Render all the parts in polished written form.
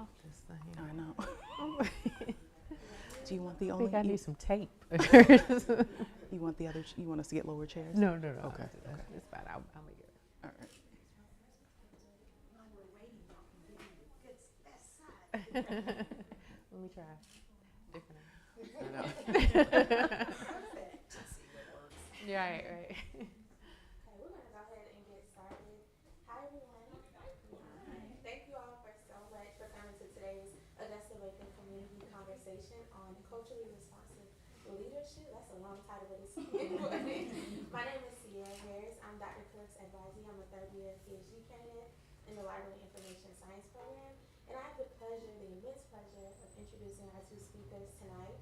off this thing. I know. Do you want the I only? think I need some tape. You want the other? You want us to get lower chairs? No. Okay. It's fine. I'll make it. All right. Let me try. Different. I know. Right. Okay, we're going to go ahead and get started. Hi, everyone. Thank you all so much for coming to today's Augusta Baker Community Conversation on Culturally Responsive Leadership. That's a long title, but it's important. My name is Sierra Harris. I'm Dr. Cooke's advisee. I'm a third-year PhD candidate in the Library Information Science program. And I have the immense pleasure of introducing our two speakers tonight.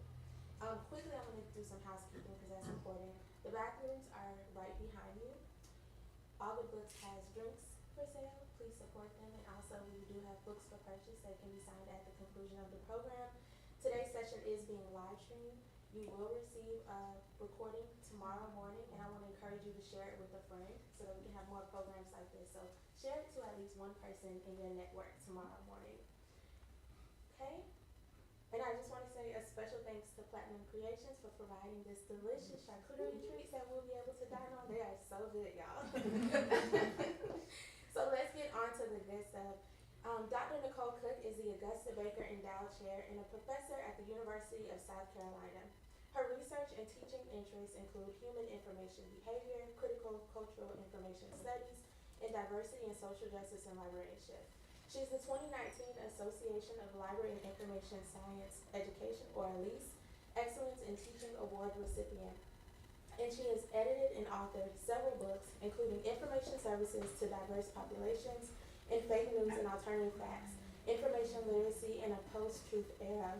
Quickly, I'm going to do some housekeeping because that's important. The bathrooms are right behind you. All the books has drinks for sale. Please support them. And also, we do have books for purchase that can be signed at the conclusion of the program. Today's session is being live streamed. You will receive a recording tomorrow morning, and I want to encourage you to share it with a friend so that we can have more programs like this. So share it to at least one person in your network tomorrow morning. Okay? And I just want to say a special thanks to Platinum Creations for providing this delicious charcuterie treats that we'll be able to dine on. They are so good, y'all. So let's get on to the good stuff. Dr. Nicole Cooke is the Augusta Baker Endowed Chair and a professor at the University of South Carolina. Her research and teaching interests include human information behavior, critical cultural information studies, and diversity and social justice and librarianship. She's the 2019 Association of Library and Information Science Education, or ALISE, Excellence in Teaching Award recipient. And she has edited and authored several books, including Information Services to Diverse Populations and Fake News and Alternative Facts, Information Literacy in a Post-Truth Era.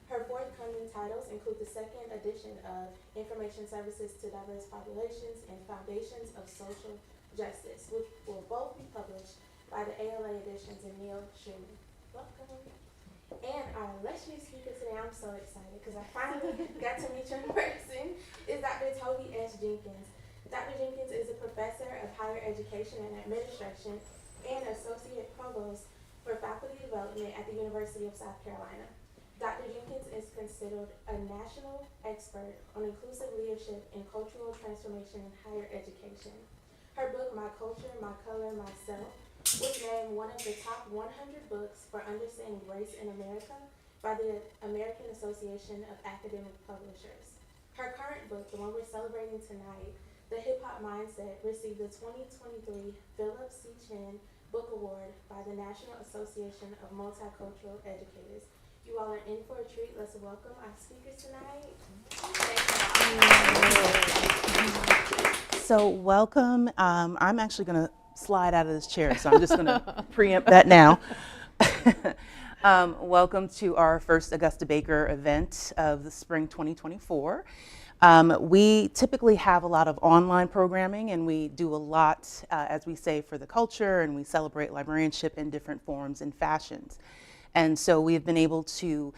Her forthcoming titles include the second edition of Information Services to Diverse Populations and Foundations of Social Justice, which will both be published by the ALA Editions and Neil Schumann. Welcome. And our illustrious speaker today, I'm so excited because I finally got to meet you in person, is Dr. Toby S. Jenkins. Dr. Jenkins is a professor of higher education and administration and associate provost for faculty development at the University of South Carolina. Dr. Jenkins is considered a national expert on inclusive leadership and cultural transformation in higher education. Her book, My Culture, My Color, Myself, was named one of the top 100 books for understanding race in America by the American Association of Academic Publishers. Her current book, the one we're celebrating tonight, The Hip Hop Mindset, received the 2023 Phillip C. Chinn Book Award by the National Association of Multicultural Educators. You all are in for a treat. Let's welcome our speakers tonight. So welcome. I'm actually going to slide out of this chair, so I'm just going to preempt that now. Welcome to our first Augusta Baker event of the spring 2024. We typically have a lot of online programming, and we do a lot, as we say, for the culture, and we celebrate librarianship in different forms and fashions. And so we have been able to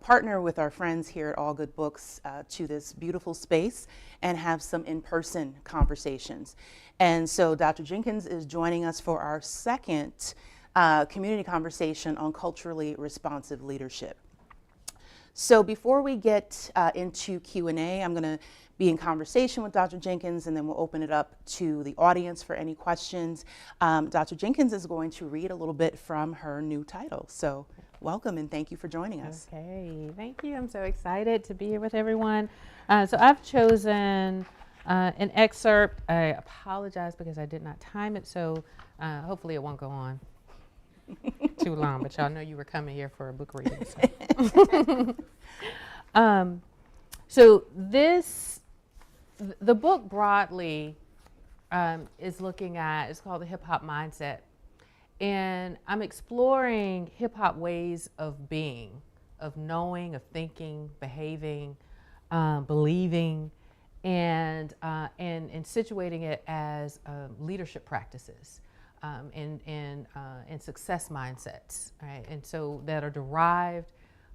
partner with our friends here at All Good Books to this beautiful space and have some in-person conversations. And so Dr. Jenkins is joining us for our second community conversation on culturally responsive leadership. So before we get into Q&A, I'm going to be in conversation with Dr. Jenkins, and then we'll open it up to the audience for any questions. Dr. Jenkins is going to read a little bit from her new title. So welcome, and thank you for joining us. Okay, thank you. I'm so excited to be here with everyone. So I've chosen an excerpt. I apologize because I did not time it, so hopefully it won't go on too long, but y'all know you were coming here for a book reading. So the book broadly is looking at, it's called The Hip Hop Mindset. And I'm exploring hip hop ways of being, of knowing, of thinking, behaving, believing, and situating it as leadership practices and success mindsets, right? And so that are derived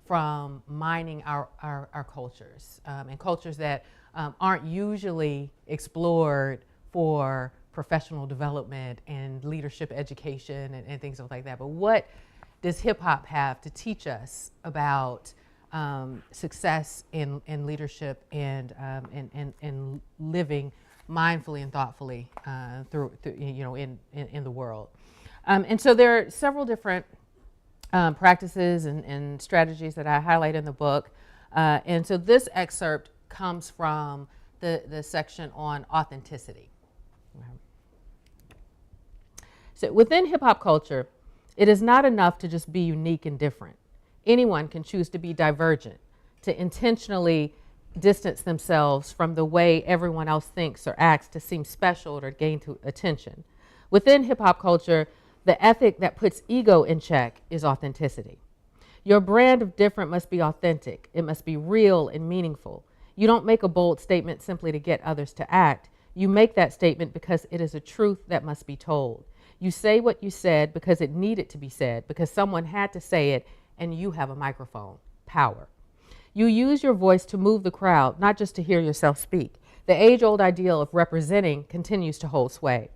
from mining our cultures, and cultures that aren't usually explored for professional development and leadership education and things like that. But what does hip hop have to teach us about success in leadership and living mindfully and thoughtfully through in the world? And so there are several different practices and strategies that I highlight in the book. And so this excerpt comes from the section on authenticity. So within hip hop culture, it is not enough to just be unique and different. Anyone can choose to be divergent, to intentionally distance themselves from the way everyone else thinks or acts to seem special or to gain attention. Within hip hop culture, the ethic that puts ego in check is authenticity. Your brand of different must be authentic. It must be real and meaningful. You don't make a bold statement simply to get others to act. You make that statement because it is a truth that must be told. You say what you said because it needed to be said, because someone had to say it, and you have a microphone. Power. You use your voice to move the crowd, not just to hear yourself speak. The age-old ideal of representing continues to hold sway.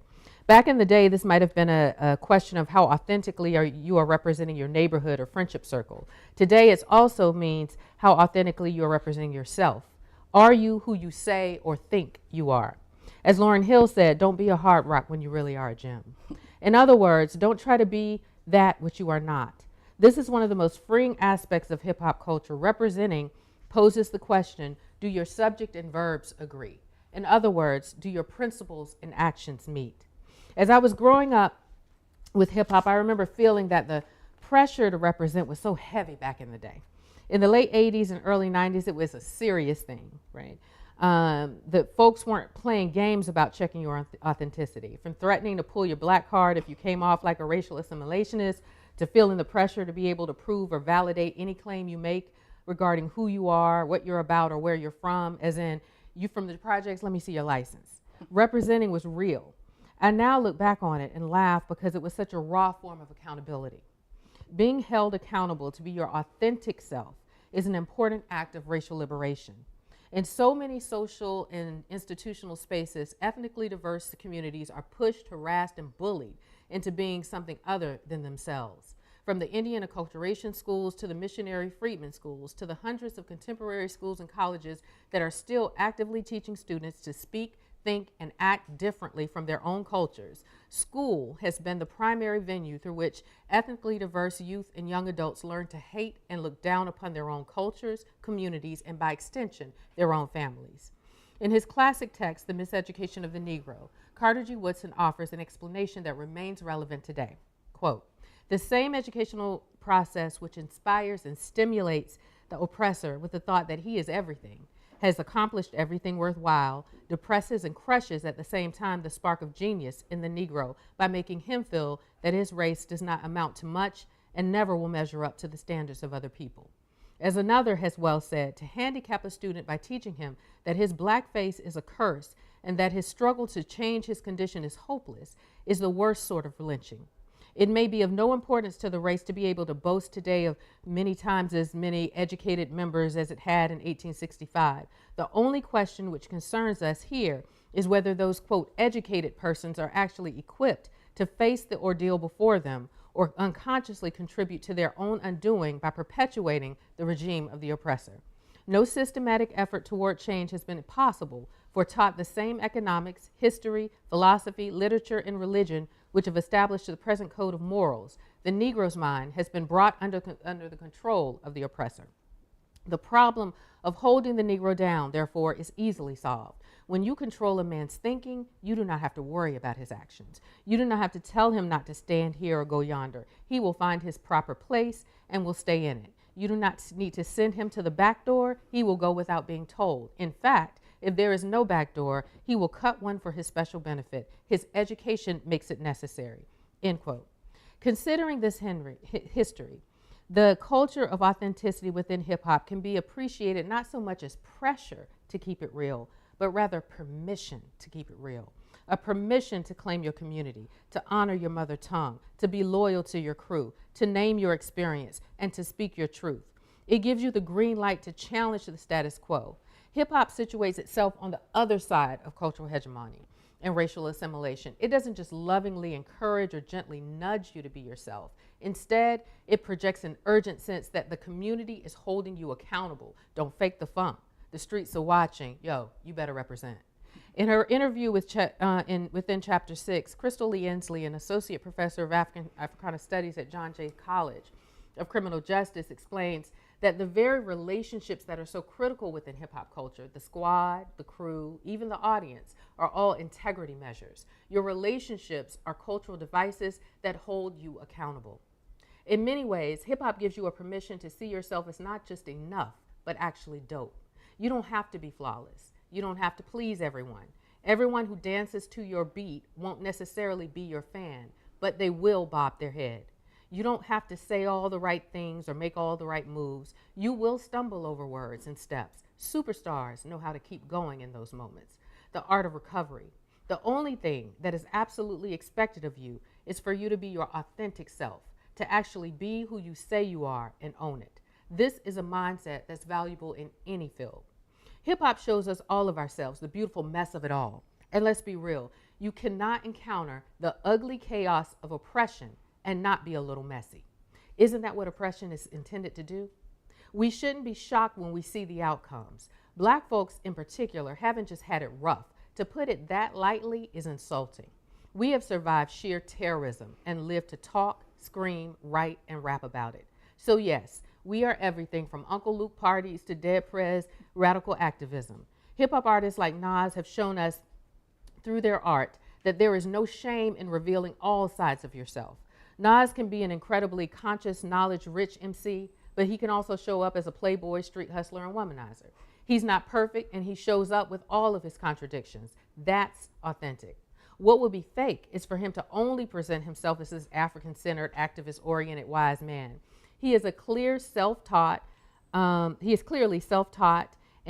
Back in the day, this might have been a question of how authentically you are representing your neighborhood or friendship circle. Today, it also means how authentically you are representing yourself. Are you who you say or think you are? As Lauryn Hill said, don't be a hard rock when you really are a gem. In other words, don't try to be that which you are not. This is one of the most freeing aspects of hip hop culture. Representing poses the question, do your subject and verbs agree? In other words, do your principles and actions meet? As I was growing up with hip hop, I remember feeling that the pressure to represent was so heavy back in the day. In the late 80s and early 90s, it was a serious thing, right? That folks weren't playing games about checking your authenticity. From threatening to pull your black card if you came off like a racial assimilationist, to feeling the pressure to be able to prove or validate any claim you make regarding who you are, what you're about, or where you're from, as in, you from the projects, let me see your license. Representing was real. I now look back on it and laugh because it was such a raw form of accountability. Being held accountable to be your authentic self is an important act of racial liberation. In so many social and institutional spaces, ethnically diverse communities are pushed, harassed, and bullied into being something other than themselves. From the Indian acculturation schools to the missionary freedmen schools to the hundreds of contemporary schools and colleges that are still actively teaching students to speak, think, and act differently from their own cultures, school has been the primary venue through which ethnically diverse youth and young adults learn to hate and look down upon their own cultures, communities, and by extension, their own families. In his classic text, The Miseducation of the Negro, Carter G. Woodson offers an explanation that remains relevant today. Quote, the same educational process which inspires and stimulates the oppressor with the thought that he is everything, has accomplished everything worthwhile, depresses and crushes at the same time the spark of genius in the Negro by making him feel that his race does not amount to much and never will measure up to the standards of other people. As another has well said, to handicap a student by teaching him that his black face is a curse and that his struggle to change his condition is hopeless is the worst sort of lynching. It may be of no importance to the race to be able to boast today of many times as many educated members as it had in 1865. The only question which concerns us here is whether those, quote, educated persons are actually equipped to face the ordeal before them or unconsciously contribute to their own undoing by perpetuating the regime of the oppressor. No systematic effort toward change has been possible for taught the same economics, history, philosophy, literature, and religion which have established the present code of morals. The Negro's mind has been brought under the control of the oppressor. The problem of holding the Negro down, therefore, is easily solved. When you control a man's thinking, you do not have to worry about his actions. You do not have to tell him not to stand here or go yonder. He will find his proper place and will stay in it. You do not need to send him to the back door. He will go without being told. In fact, if there is no back door, he will cut one for his special benefit. His education makes it necessary, end quote. Considering this history, the culture of authenticity within hip hop can be appreciated not so much as pressure to keep it real, but rather permission to keep it real. A permission to claim your community, to honor your mother tongue, to be loyal to your crew, to name your experience, and to speak your truth. It gives you the green light to challenge the status quo. Hip hop situates itself on the other side of cultural hegemony and racial assimilation. It doesn't just lovingly encourage or gently nudge you to be yourself. Instead, it projects an urgent sense that the community is holding you accountable. Don't fake the funk. The streets are watching. Yo, you better represent. In her interview with within Chapter 6, Crystal Lee Inslee, an associate professor of Africana Studies at John Jay College of Criminal Justice, explains that the very relationships that are so critical within hip-hop culture, the squad, the crew, even the audience, are all integrity measures. Your relationships are cultural devices that hold you accountable. In many ways, hip-hop gives you a permission to see yourself as not just enough, but actually dope. You don't have to be flawless. You don't have to please everyone. Everyone who dances to your beat won't necessarily be your fan, but they will bob their head. You don't have to say all the right things or make all the right moves. You will stumble over words and steps. Superstars know how to keep going in those moments. The art of recovery. The only thing that is absolutely expected of you is for you to be your authentic self, to actually be who you say you are and own it. This is a mindset that's valuable in any field. Hip hop shows us all of ourselves, the beautiful mess of it all. And let's be real, you cannot encounter the ugly chaos of oppression and not be a little messy. Isn't that what oppression is intended to do? We shouldn't be shocked when we see the outcomes. Black folks in particular haven't just had it rough. To put it that lightly is insulting. We have survived sheer terrorism and lived to talk, scream, write, and rap about it. So yes, we are everything from Uncle Luke parties to Dead Prez radical activism. Hip-hop artists like Nas have shown us through their art that there is no shame in revealing all sides of yourself. Nas can be an incredibly conscious, knowledge-rich MC, but he can also show up as a playboy, street hustler, and womanizer. He's not perfect, and he shows up with all of his contradictions. That's authentic. What would be fake is for him to only present himself as this African-centered, activist-oriented, wise man. He is clearly self-taught and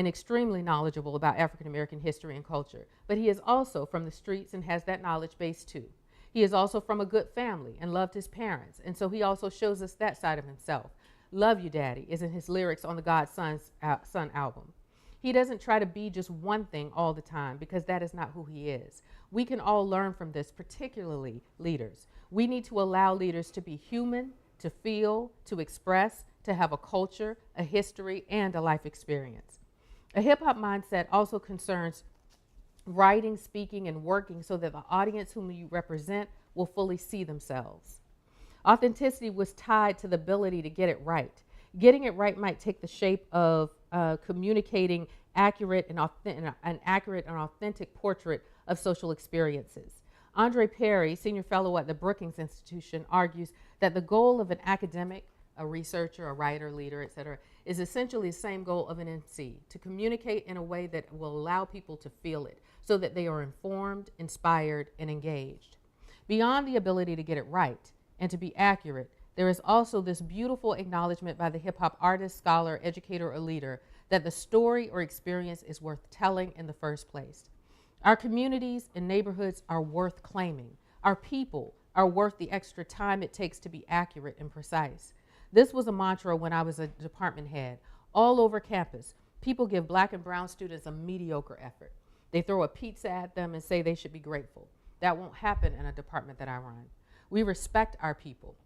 extremely knowledgeable about African-American history and culture, but he is also from the streets and has that knowledge base too. He is also from a good family and loved his parents, and so he also shows us that side of himself. Love You Daddy is in his lyrics on the Godson Son album. He doesn't try to be just one thing all the time because that is not who he is. We can all learn from this, particularly leaders. We need to allow leaders to be human, to feel, to express, to have a culture, a history, and a life experience. A hip-hop mindset also concerns writing, speaking, and working so that the audience whom you represent will fully see themselves. Authenticity was tied to the ability to get it right. Getting it right might take the shape of communicating an accurate and authentic portrait of social experiences. Andre Perry, senior fellow at the Brookings Institution, argues that the goal of an academic, a researcher, a writer, leader, etc., is essentially the same goal of an MC, to communicate in a way that will allow people to feel it, so that they are informed, inspired, and engaged. Beyond the ability to get it right and to be accurate, there is also this beautiful acknowledgement by the hip-hop artist, scholar, educator, or leader that the story or experience is worth telling in the first place. Our communities and neighborhoods are worth claiming. Our people are worth the extra time it takes to be accurate and precise. This was a mantra when I was a department head. All over campus, people give Black and brown students a mediocre effort. They throw a pizza at them and say they should be grateful. That won't happen in a department that I run. We respect our people.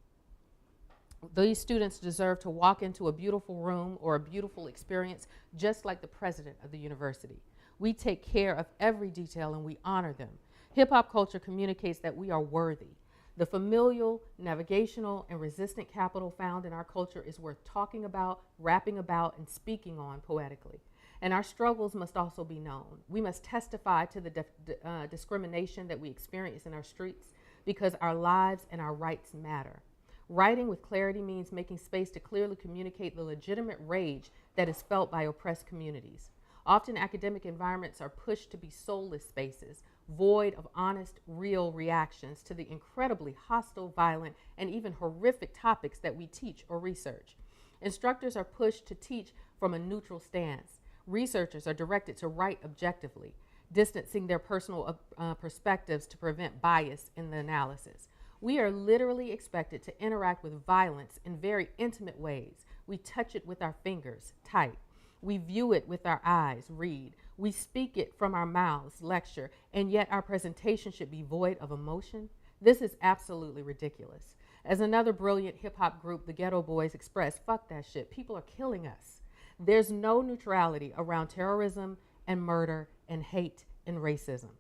These students deserve to walk into a beautiful room or a beautiful experience just like the president of the university. We take care of every detail and we honor them. Hip-hop culture communicates that we are worthy. The familial, navigational, and resistant capital found in our culture is worth talking about, rapping about, and speaking on poetically. And our struggles must also be known. We must testify to the discrimination that we experience in our streets because our lives and our rights matter. Writing with clarity means making space to clearly communicate the legitimate rage that is felt by oppressed communities. Often academic environments are pushed to be soulless spaces, void of honest, real reactions to the incredibly hostile, violent, and even horrific topics that we teach or research. Instructors are pushed to teach from a neutral stance. Researchers are directed to write objectively, distancing their personal perspectives to prevent bias in the analysis. We are literally expected to interact with violence in very intimate ways. We touch it with our fingers, type. We view it with our eyes, read. We speak it from our mouths, lecture, and yet our presentation should be void of emotion. This is absolutely ridiculous. As another brilliant hip hop group, the Ghetto Boys, expressed, fuck that shit, people are killing us. There's no neutrality around terrorism and murder and hate and racism.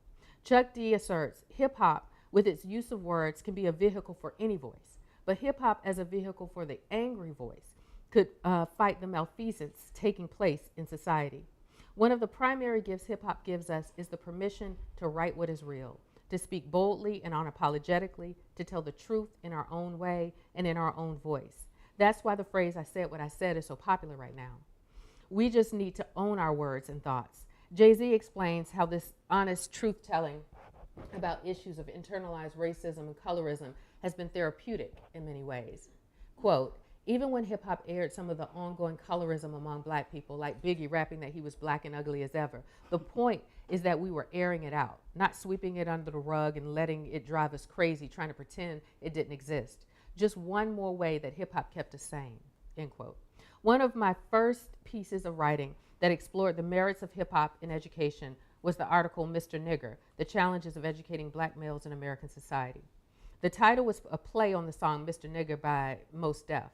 Chuck D asserts, hip hop, with its use of words, can be a vehicle for any voice, but hip hop as a vehicle for the angry voice could fight the malfeasance taking place in society. One of the primary gifts hip hop gives us is the permission to write what is real, to speak boldly and unapologetically, to tell the truth in our own way and in our own voice. That's why the phrase "I said what I said" is so popular right now. We just need to own our words and thoughts. Jay-Z explains how this honest truth-telling about issues of internalized racism and colorism has been therapeutic in many ways. Quote, even when hip hop aired some of the ongoing colorism among black people, like Biggie rapping that he was black and ugly as ever, the point is that we were airing it out, not sweeping it under the rug and letting it drive us crazy, trying to pretend it didn't exist. Just one more way that hip hop kept us sane, end quote. One of my first pieces of writing that explored the merits of hip hop in education was the article Mr. Nigger, The Challenges of Educating Black Males in American Society. The title was a play on the song Mr. Nigger by Mos Def.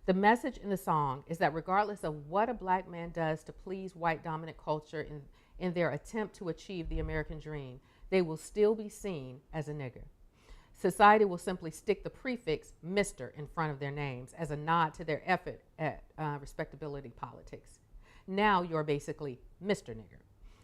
The message in the song is that regardless of what a black man does to please white dominant culture in their attempt to achieve the American dream, they will still be seen as a nigger. Society will simply stick the prefix Mr. in front of their names as a nod to their effort at respectability politics. Now you're basically Mr. Nigger.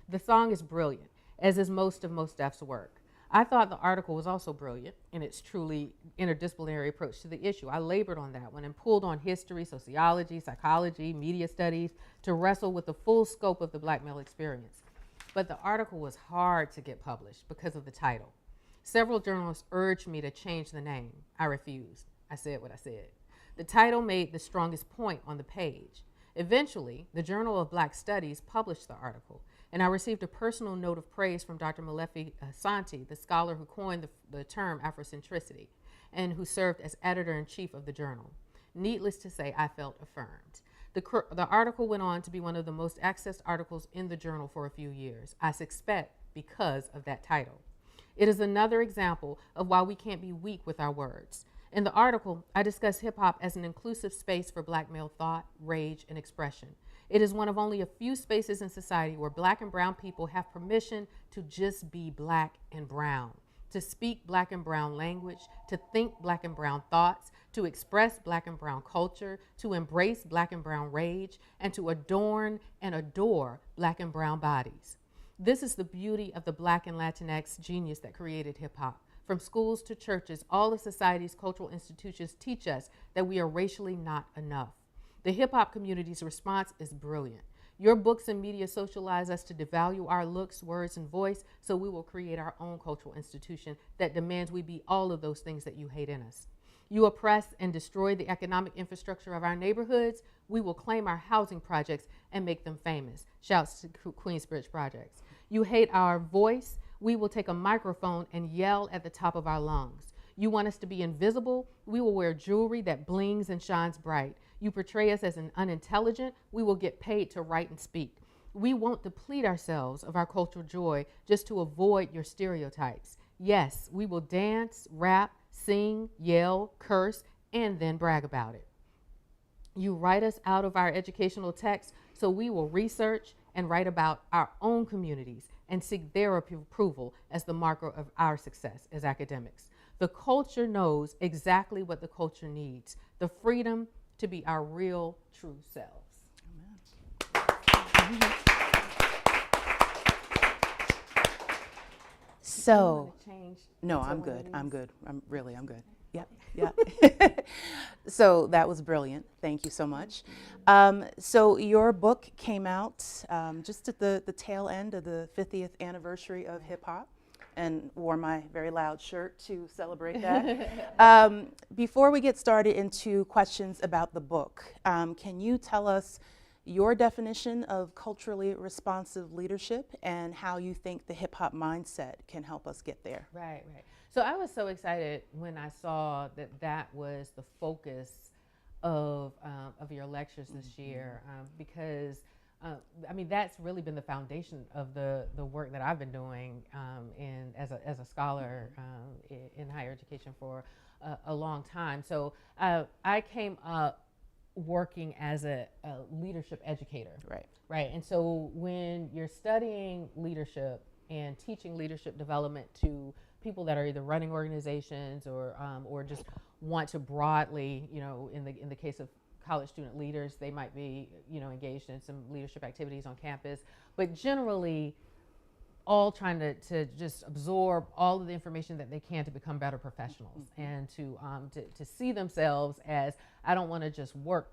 The song is brilliant, as is most of Mos Def's work. I thought the article was also brilliant in its truly interdisciplinary approach to the issue. I labored on that one and pulled on history, sociology, psychology, media studies to wrestle with the full scope of the black male experience. But the article was hard to get published because of the title. Several journalists urged me to change the name. I refused. I said what I said. The title made the strongest point on the page. Eventually, the Journal of Black Studies published the article, and I received a personal note of praise from Dr. Molefi Asante, the scholar who coined the term Afrocentricity and who served as editor-in-chief of the journal. Needless to say, I felt affirmed. The article went on to be one of the most accessed articles in the journal for a few years, I suspect because of that title. It is another example of why we can't be weak with our words. In the article, I discuss hip-hop as an inclusive space for black male thought, rage, and expression. It is one of only a few spaces in society where black and brown people have permission to just be black and brown, to speak black and brown language, to think black and brown thoughts, to express black and brown culture, to embrace black and brown rage, and to adorn and adore black and brown bodies. This is the beauty of the Black and Latinx genius that created hip hop. From schools to churches, all of society's cultural institutions teach us that we are racially not enough. The hip hop community's response is brilliant. Your books and media socialize us to devalue our looks, words, and voice, so we will create our own cultural institution that demands we be all of those things that you hate in us. You oppress and destroy the economic infrastructure of our neighborhoods, we will claim our housing projects and make them famous. Shouts to Queensbridge Projects. You hate our voice, we will take a microphone and yell at the top of our lungs. You want us to be invisible, we will wear jewelry that blings and shines bright. You portray us as an unintelligent, we will get paid to write and speak. We won't deplete ourselves of our cultural joy just to avoid your stereotypes. Yes, we will dance, rap, sing, yell, curse, and then brag about it. You write us out of our educational texts, so we will research and write about our own communities and seek their approval as the marker of our success as academics. The culture knows exactly what the culture needs, the freedom to be our real, true selves. Amen. So, no, I'm good. I'm good. I'm good. Yep. Yeah. So that was brilliant. Thank you so much. So your book came out just at the tail end of the 50th anniversary of hip hop, and wore my very loud shirt to celebrate that. Before we get started into questions about the book, can you tell us your definition of culturally responsive leadership and how you think the hip hop mindset can help us get there? Right. So I was so excited when I saw that was the focus of your lectures this year, because I mean, that's really been the foundation of the work that I've been doing as a scholar in higher education for a long time. So I came up working as a leadership educator. Right. Right. And so when you're studying leadership and teaching leadership development to people that are either running organizations or just want to broadly, in the case of college student leaders, they might be, engaged in some leadership activities on campus, but generally all trying to just absorb all of the information that they can to become better professionals and to see themselves as, I don't want to just work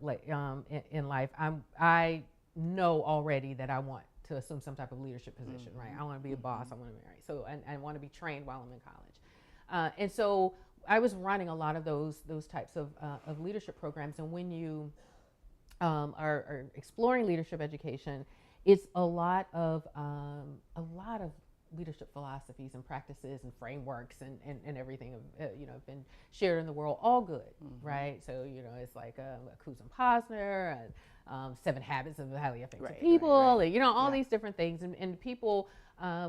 in life. I know already that I want to assume some type of leadership position, right? I want to be a boss. I want to marry. So and I want to be trained while I'm in college. And so I was running a lot of those types of leadership programs. And when you are exploring leadership education, it's a lot of leadership philosophies and practices and frameworks and everything have been shared in the world, all good, right? So it's like Kuz and Posner and 7 Habits of Highly Effective People, right. And all these different things, and people,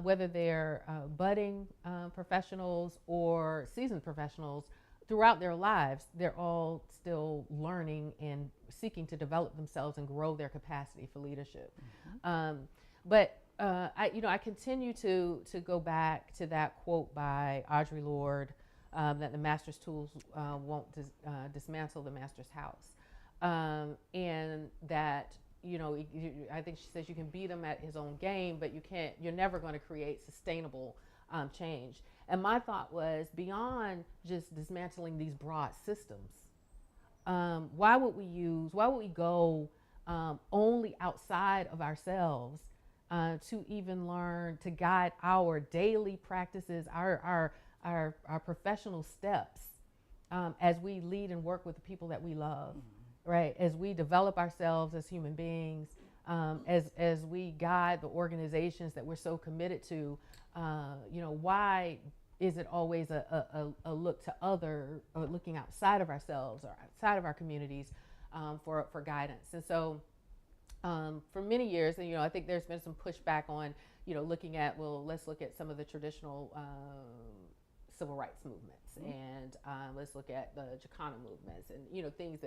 whether they're budding professionals or seasoned professionals, throughout their lives, they're all still learning and seeking to develop themselves and grow their capacity for leadership. But I continue to go back to that quote by Audre Lorde, that the master's tools won't dismantle the master's house, and that I think she says you can beat him at his own game, but you're never going to create sustainable change. And my thought was, beyond just dismantling these broad systems, why would we go only outside of ourselves to even learn to guide our daily practices, our professional steps, as we lead and work with the people that we love, right? As we develop ourselves as human beings, as we guide the organizations that we're so committed to, why is it always a look to or looking outside of ourselves or outside of our communities for guidance? And so for many years, and I think there's been some pushback on looking at, let's look at some of the traditional civil rights movements, and let's look at the Chicano movements, and things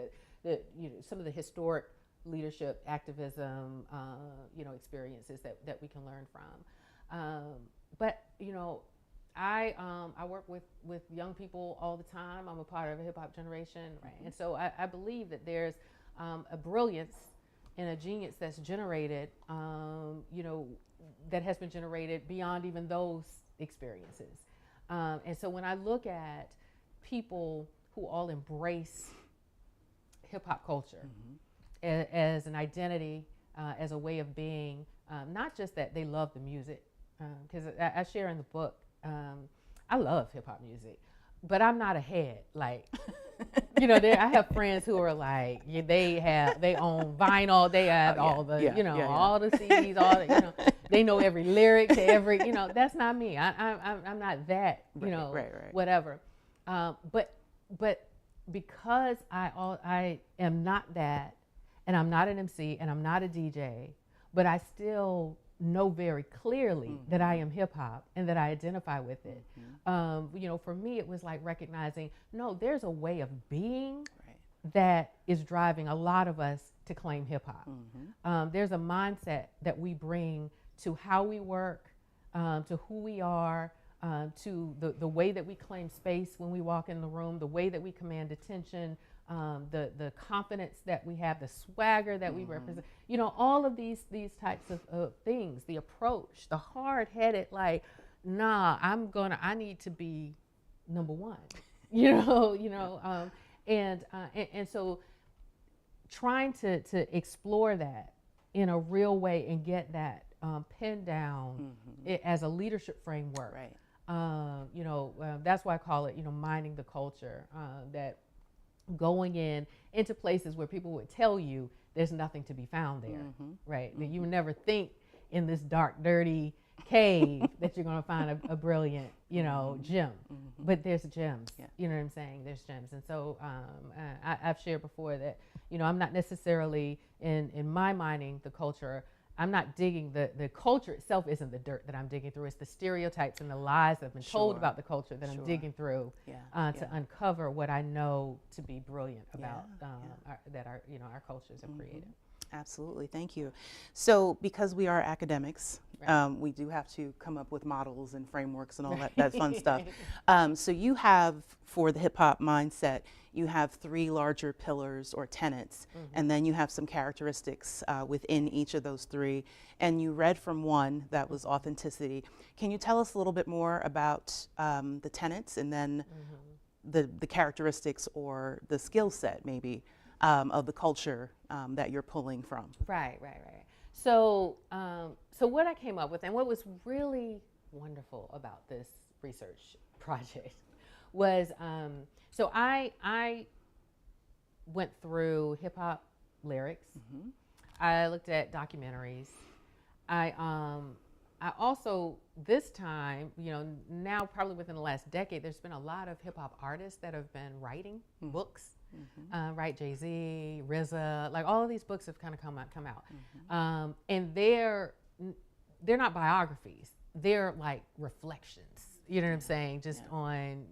that some of the historic leadership activism experiences that we can learn from. But I work with young people all the time. I'm a part of a hip hop generation, right? And so I believe that there's a brilliance and a genius that's generated, that has been generated beyond even those experiences. And so when I look at people who all embrace hip hop culture as an identity, as a way of being, not just that they love the music, because I share in the book, I love hip hop music, but I'm not a head. Like, I have friends who are like, they own vinyl, they have all the CDs, all the, they know every lyric to every, that's not me. I'm not that, whatever. But because I am not that, and I'm not an MC, and I'm not a DJ, but I still know very clearly that I am hip hop and that I identify with it. For me, it was like recognizing, no, there's a way of being that is driving a lot of us to claim hip hop. There's a mindset that we bring to how we work, to who we are, to the way that we claim space when we walk in the room, the way that we command attention, the confidence that we have, the swagger that we represent, all of these types of things, the approach, the hard-headed, like, nah, I need to be number one, and so trying to explore that in a real way and get that pinned down as a leadership framework. That's why I call it, mining the culture, that going into places where people would tell you there's nothing to be found there, right? That you would never think in this dark, dirty cave that you're going to find a brilliant, gem. But there's gems, you know what I'm saying? There's gems. And so I've shared before that, I'm not necessarily in my mining the culture I'm not digging the culture itself isn't the dirt that I'm digging through. It's the stereotypes and the lies that have been told Sure. about the culture that I'm Sure. digging through to uncover what I know to be brilliant about our cultures have created. Absolutely, thank you. So because we are academics, Right. we do have to come up with models and frameworks and all that fun stuff. So you have, for the hip hop mindset, you have 3 larger pillars or tenets, and then you have some characteristics within each of those 3. And you read from one that was authenticity. Can you tell us a little bit more about the tenets and then the characteristics or the skill set maybe of the culture that you're pulling from? Right. So, so what I came up with, and what was really wonderful about this research project, was so I went through hip hop lyrics. I looked at documentaries. I also, this time, now probably within the last decade, there's been a lot of hip hop artists that have been writing books. Right, Jay-Z, RZA, like all of these books have kind of come out, and they're not biographies. They're like reflections. You know what I'm saying? Just on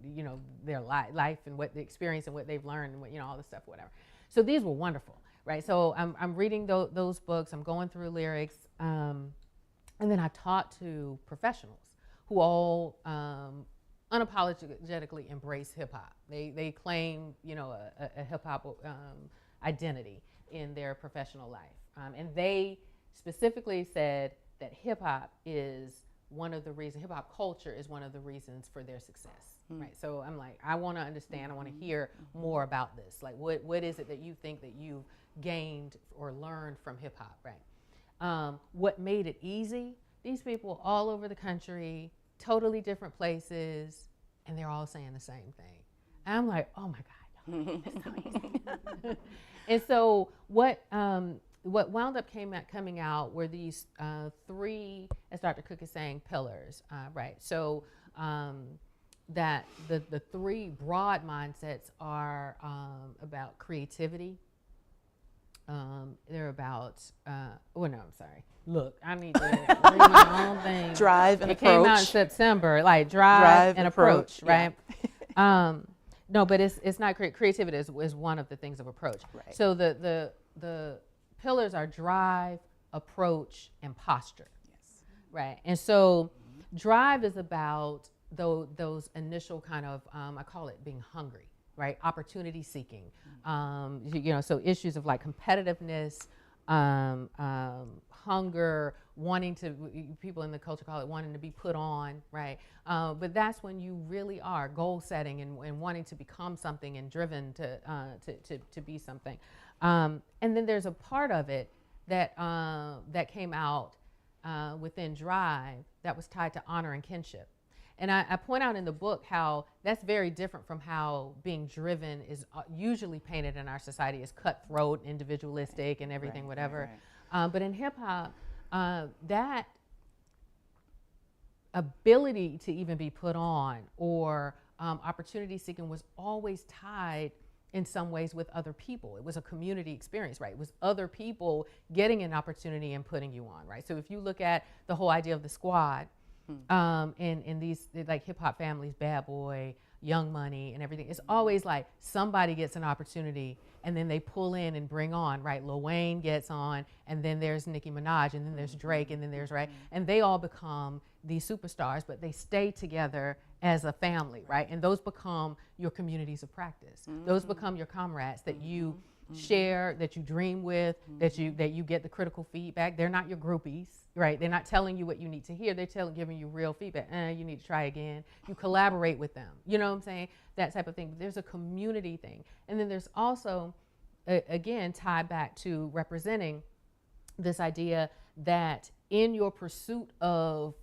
their life and what the experience and what they've learned and what all this stuff, whatever. So these were wonderful, right? So I'm reading those books. I'm going through lyrics, and then I talked to professionals who all unapologetically embrace hip hop. They claim a hip hop identity in their professional life, and they specifically said that hip hop is one of the reasons. Hip hop culture is one of the reasons for their success. Right. So I'm like, I want to understand. I want to hear more about this. Like, what is it that you think that you've gained or learned from hip hop? Right. What made it easy? These people all over the country, totally different places, and they're all saying the same thing. And I'm like, oh my God, it's so easy. And so what wound up coming out were these 3, as Dr. Cooke is saying, pillars, right? So that the 3 broad mindsets are about creativity. They're about, I'm sorry. Look, I need to read my own thing. Drive and it approach. Came out in September, like drive and approach, right? No, but it's not creativity is one of the things of approach. Right. So the pillars are drive, approach, and posture. Yes. Right. And so drive is about those initial kind of, I call it being hungry, right? Opportunity seeking. So issues of like competitiveness, hunger, wanting to, people in the culture call it wanting to be put on, right? But that's when you really are goal setting and wanting to become something and driven to be something. And then there's a part of it that came out within Drive that was tied to honor and kinship. And I point out in the book how that's very different from how being driven is usually painted in our society as cutthroat, individualistic, and everything, whatever. Right. But in hip hop, that ability to even be put on or opportunity seeking was always tied in some ways with other people. It was a community experience, right? It was other people getting an opportunity and putting you on, right? So if you look at the whole idea of the squad, in these like hip hop families, Bad Boy, Young Money, and everything, it's always like somebody gets an opportunity and then they pull in and bring on, right? Lil Wayne gets on, and then there's Nicki Minaj, and then there's Drake, and then there's, right? And they all become these superstars, but they stay together as a family, right? And those become your communities of practice. Those become your comrades that you share, that you dream with, that you get the critical feedback. They're not your groupies, right? They're not telling you what you need to hear. They're giving you real feedback. You need to try again. You collaborate with them. You know what I'm saying? That type of thing. But there's a community thing. And then there's also, again, tied back to representing this idea that in your pursuit of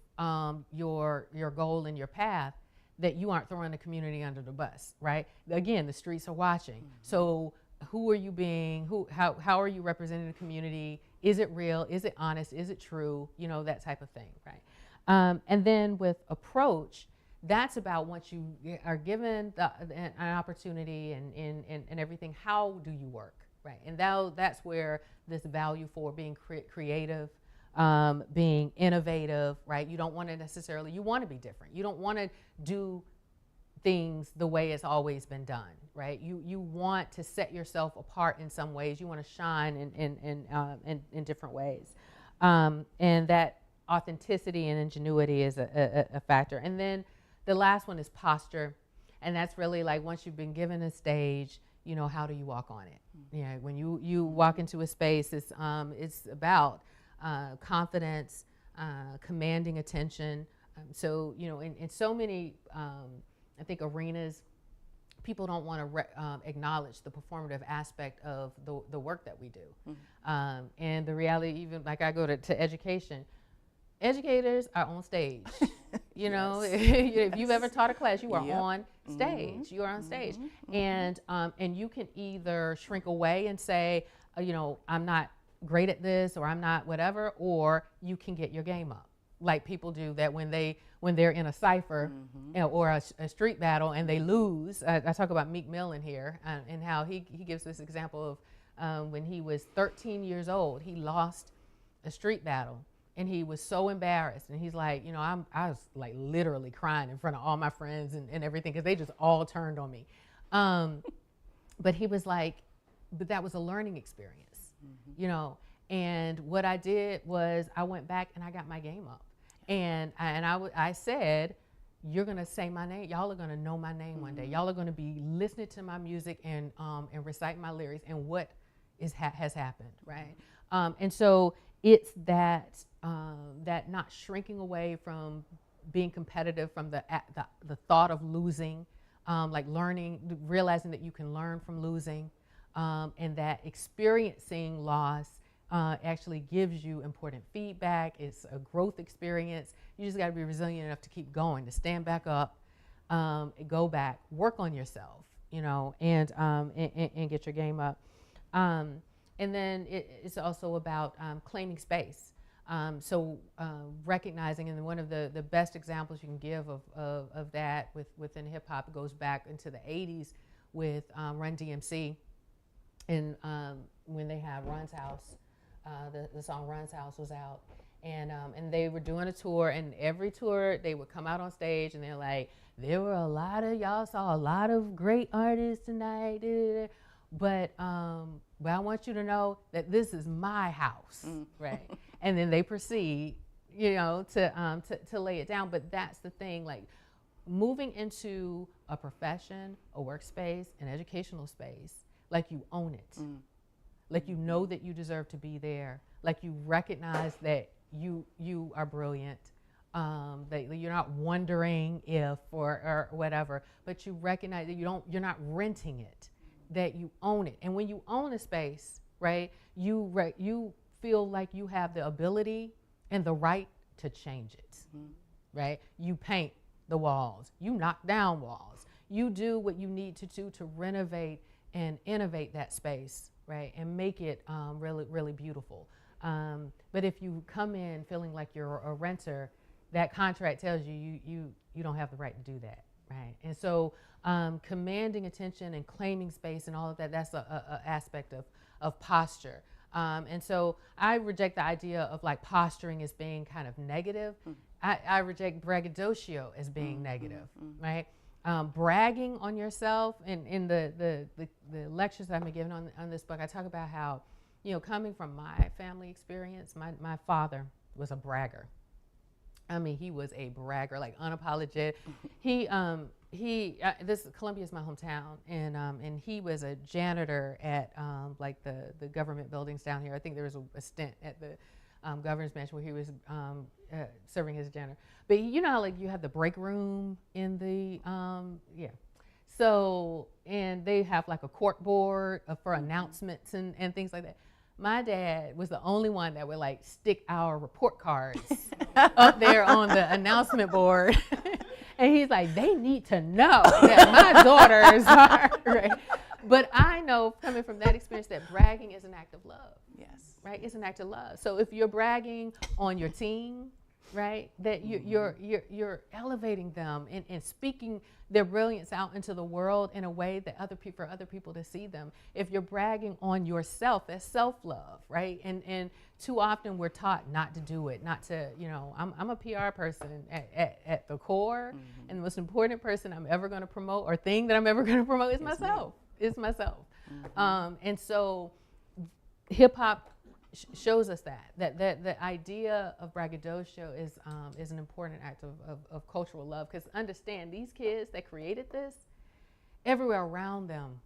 your goal and your path, that you aren't throwing the community under the bus, right? Again, the streets are watching. So who are you being? How are you representing the community? Is it real? Is it honest? Is it true? That type of thing, right? And then with approach, that's about once you are given an opportunity and everything, how do you work, right? And that's where this value for being creative, being innovative, right? You don't want to necessarily, you want to be different. You don't want to do things the way it's always been done, right? You want to set yourself apart in some ways. You want to shine in different ways. And that authenticity and ingenuity is a factor. And then the last one is posture. And that's really like once you've been given a stage, you know, how do you walk on it? You know, when you walk into a space, it's about confidence, commanding attention. So, you know, in so many, I think, arenas, people don't want to acknowledge the performative aspect of the work that we do. And the reality, even like I go to education, educators are on stage. You know, if you've ever taught a class, you are on stage. You are on stage. And you can either shrink away and say, you know, I'm not great at this, or I'm not whatever, or you can get your game up. Like people do that when they're in a cipher or a street battle and they lose. I talk about Meek Mill in here and how he gives this example of when he was 13 years old, he lost a street battle. And he was so embarrassed, and he's like, you know, I was like literally crying in front of all my friends and everything, because they just all turned on me. But he was like, but that was a learning experience, you know. And what I did was I went back and I got my game up, and I said, you're gonna say my name. Y'all are gonna know my name one day. Y'all are gonna be listening to my music and reciting my lyrics and what has happened, right? And so it's that not shrinking away from being competitive, from the thought of losing, like realizing that you can learn from losing, and that experiencing loss actually gives you important feedback. It's a growth experience. You just got to be resilient enough to keep going, to stand back up, go back, work on yourself, you know, and get your game up. And then it's also about claiming space. So recognizing, and one of the best examples you can give of that within hip hop goes back into the 80s with Run DMC, and when they had Run's House, the song Run's House was out, and they were doing a tour, and every tour they would come out on stage and they're like, y'all saw a lot of great artists tonight, but I want you to know that this is my house, right? And then they proceed, you know, to lay it down. But that's the thing, like moving into a profession, a workspace, an educational space, like you own it, like you know that you deserve to be there, like you recognize that you are brilliant, that you're not wondering if or whatever, but you recognize that you're not renting it, that you own it. And when you own a space, right, you feel like you have the ability and the right to change it, right? You paint the walls, you knock down walls, you do what you need to do to renovate and innovate that space, right, and make it really, really beautiful. But if you come in feeling like you're a renter, that contract tells you don't have the right to do that, right? And so commanding attention and claiming space and all of that, that's a aspect of posture. And so I reject the idea of like posturing as being kind of negative. I reject braggadocio as being negative, right? Bragging on yourself, and in the lectures that I've been giving on this book, I talk about how, you know, coming from my family experience, my father was a bragger. I mean, he was a bragger, like unapologetic. Columbia is my hometown, and he was a janitor at like the government buildings down here. I think there was a stint at the governor's mansion where he was serving as a janitor. But you know how like you have the break room in the So, and they have like a cork board for announcements and things like that. My dad was the only one that would like stick our report cards up there on the announcement board. And he's like, they need to know that my daughters are, right? But I know coming from that experience that bragging is an act of love. Yes. Right? It's an act of love. So if you're bragging on your team, right? That you're elevating them and speaking their brilliance out into the world in a way that for other people to see them. If you're bragging on yourself, that's self-love, right? And too often we're taught not to do it, not to, I'm a PR person at the core, and the most important person I'm ever going to promote or thing that I'm ever going to promote is myself. It's myself. And so hip hop shows us that the idea of braggadocio is an important act of cultural love, because understand, these kids that created this, everywhere around them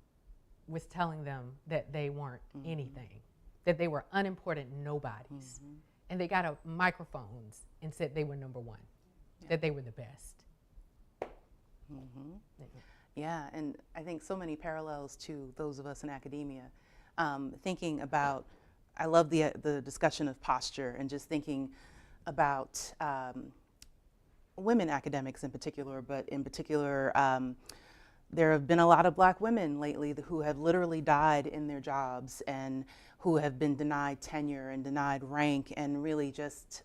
was telling them that they weren't anything, that they were unimportant nobodies, and they got microphones and said they were number one, that they were the best. Yeah, and I think so many parallels to those of us in academia, thinking about, I love the discussion of posture and just thinking about women academics in particular, but in particular, there have been a lot of Black women lately who have literally died in their jobs and who have been denied tenure and denied rank, and really just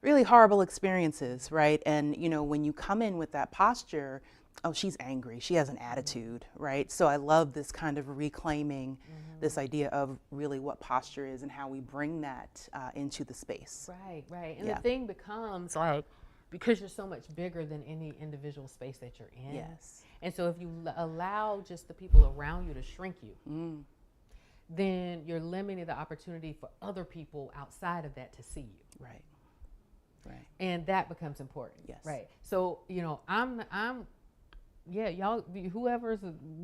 really horrible experiences, right? And when you come in with that posture, oh, she's angry, she has an attitude, right? So I love this kind of reclaiming this idea of really what posture is and how we bring that into the space. Right. And the thing becomes like, because you're so much bigger than any individual space that you're in. Yes. And so if you allow just the people around you to shrink you, then you're limiting the opportunity for other people outside of that to see you. Right. And that becomes important. Yes. Right. So, y'all,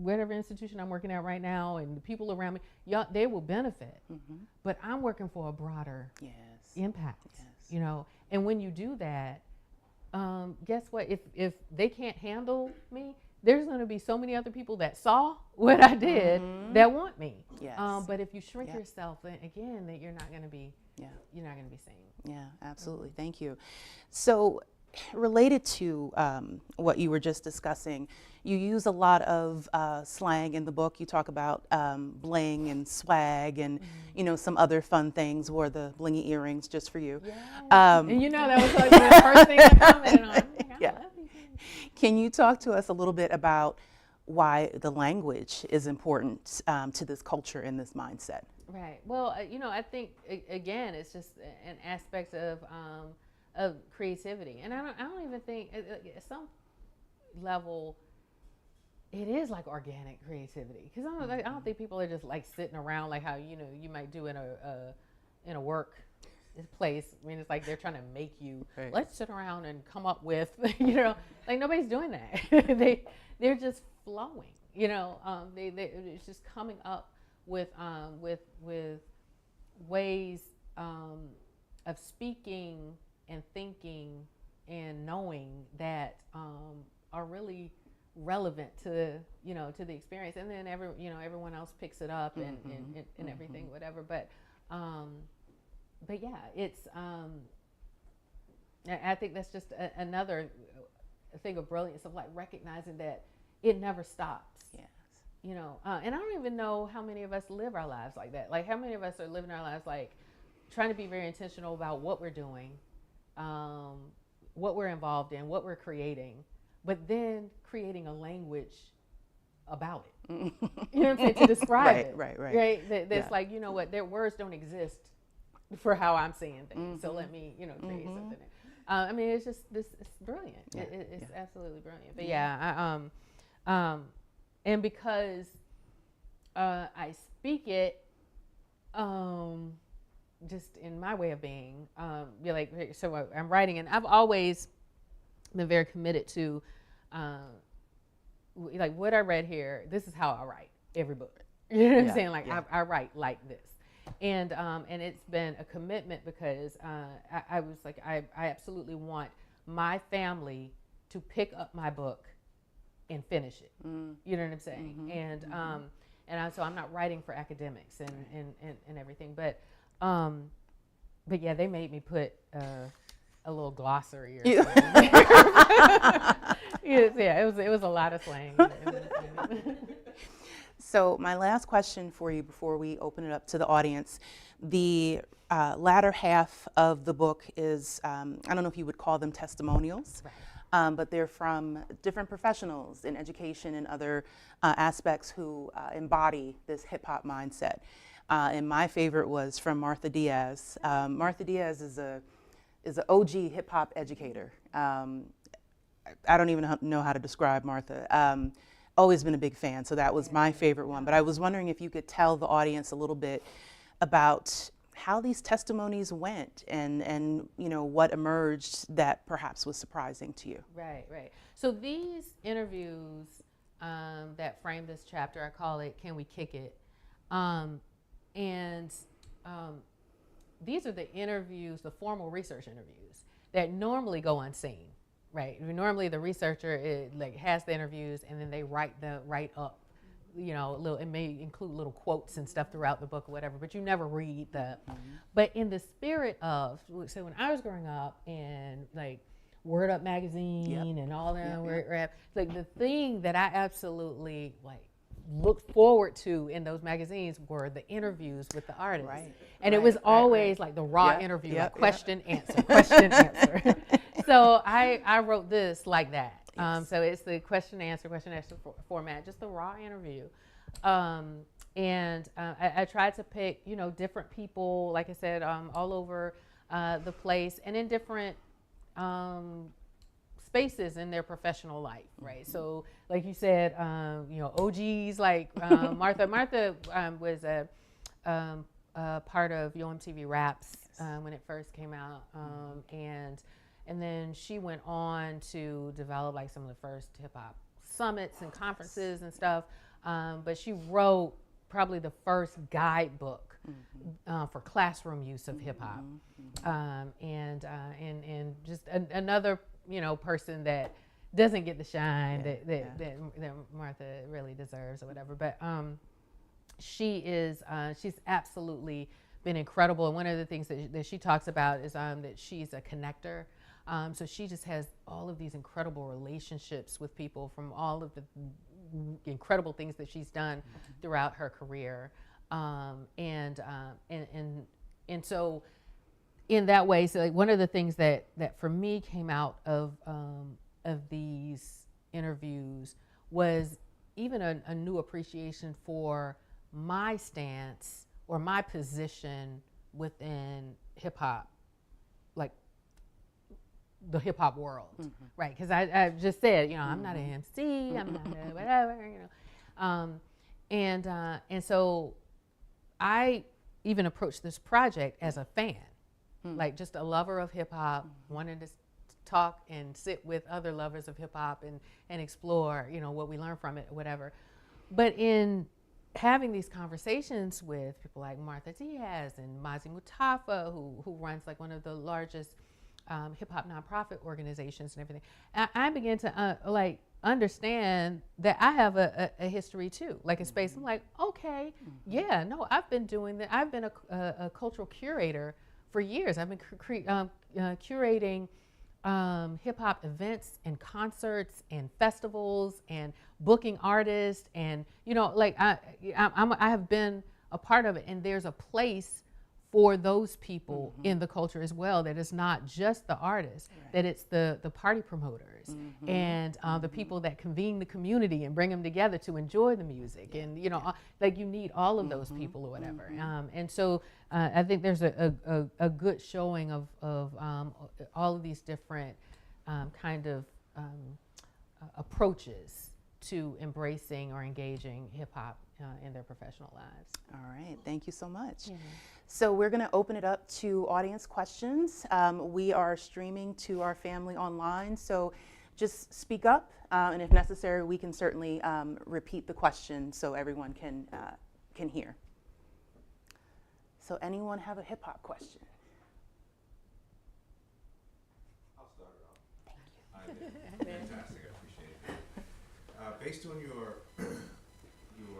whatever institution I'm working at right now, and the people around me, y'all, they will benefit. But I'm working for a broader impact. And when you do that, guess what? If they can't handle me, there's going to be so many other people that saw what I did that want me. Yes. But if you shrink yourself, then again, that you're not going to be seen. Yeah, absolutely. Thank you. So, related to what you were just discussing, you use a lot of slang in the book. You talk about bling and swag and some other fun things. Wore the blingy earrings just for you. Yeah. And that was like the first thing I commented on. I love these things. Can you talk to us a little bit about why the language is important to this culture and this mindset? Right. Well, I think again, it's just an aspect of creativity, and I don't even think at some level it is like organic creativity, because I don't think people are just like sitting around like how you might do in a work place. I mean, it's like they're trying to make you let's sit around and come up with like nobody's doing that. They're just flowing. It's just coming up with ways of speaking and thinking and knowing that are really relevant to the experience, and then everyone else picks it up and everything, whatever. But yeah, it's I think that's just another thing of brilliance, of like recognizing that it never stops. Yes. And I don't even know how many of us live our lives like that. Like, how many of us are living our lives like trying to be very intentional about what we're doing, what we're involved in, what we're creating, but then creating a language about it. You know what I'm saying? To describe it. Right. That's like, what, their words don't exist for how I'm seeing things. So let me, create something. I mean, it's just it's brilliant. It's absolutely brilliant. But and because I speak it, just in my way of being, so I'm writing, and I've always been very committed to, like what I read here, this is how I write every book. You know what I'm saying? Like I write like this. And it's been a commitment, because I was like, I absolutely want my family to pick up my book and finish it. You know what I'm saying? And so I'm not writing for academics and everything, but yeah, they made me put a little glossary or something. It was a lot of slang. So my last question for you before we open it up to the audience, the latter half of the book is, I don't know if you would call them testimonials, but they're from different professionals in education and other aspects who embody this hip hop mindset. And my favorite was from Martha Diaz. Martha Diaz is an OG hip hop educator. I don't even know how to describe Martha. Always been a big fan, so that was my favorite one. But I was wondering if you could tell the audience a little bit about how these testimonies went and you know, what emerged that perhaps was surprising to you. Right. So these interviews that frame this chapter, I call it "Can We Kick It?" These are the interviews, the formal research interviews that normally go unseen, right? Normally the researcher has the interviews and then they write up, you know, it may include little quotes and stuff throughout the book or whatever, but you never read the. But in the spirit of, so when I was growing up and like Word Up magazine and all that, like the thing that I absolutely looked forward to in those magazines were the interviews with the artists. And it was always like the raw interview, like question, answer, question, answer. So I wrote this like that. So it's the question, answer format, just the raw interview. I tried to pick, you know, different people, like I said, all over the place and in different spaces in their professional life, right? So, like you said, you know, OGs like Martha. Martha was a part of Yo MTV Raps when it first came out, and then she went on to develop like some of the first hip hop summits and conferences and stuff. But she wrote probably the first guidebook for classroom use of hip hop, and just another, you know, person that doesn't get the shine that Martha really deserves or whatever. But she's absolutely been incredible. And one of the things that she talks about is that she's a connector. So she just has all of these incredible relationships with people from all of the incredible things that she's done throughout her career. And so in that way, so like one of the things that for me came out of these interviews was even a new appreciation for my stance or my position within hip hop, like the hip hop world, right? Because I just said, you know, I'm not an MC, I'm not a whatever, you know, and so I even approached this project as a fan, like just a lover of hip hop, wanted to talk and sit with other lovers of hip hop and explore, you know, what we learn from it, whatever. But in having these conversations with people like Martha Diaz and Mazi Mustafa, who runs like one of the largest hip hop nonprofit organizations and everything, I began to like understand that I have a history too, like a space. I'm like, okay, yeah, no, I've been doing that. I've been a cultural curator for years. I've been curating hip hop events and concerts and festivals and booking artists, and you know, like I have been a part of it. And there's a place for those people in the culture as well, that it's not just the artists, that it's the party promoters and the people that convene the community and bring them together to enjoy the music. And you know, like you need all of those people or whatever. And so I think there's a good showing of all of these different kind of approaches to embracing or engaging hip hop in their professional lives. All right, thank you so much. So we're going to open it up to audience questions. We are streaming to our family online, so just speak up, and if necessary, we can certainly repeat the question so everyone can hear. So anyone have a hip hop question? I'll start it off. Thank you. Fantastic, I appreciate it. Based on your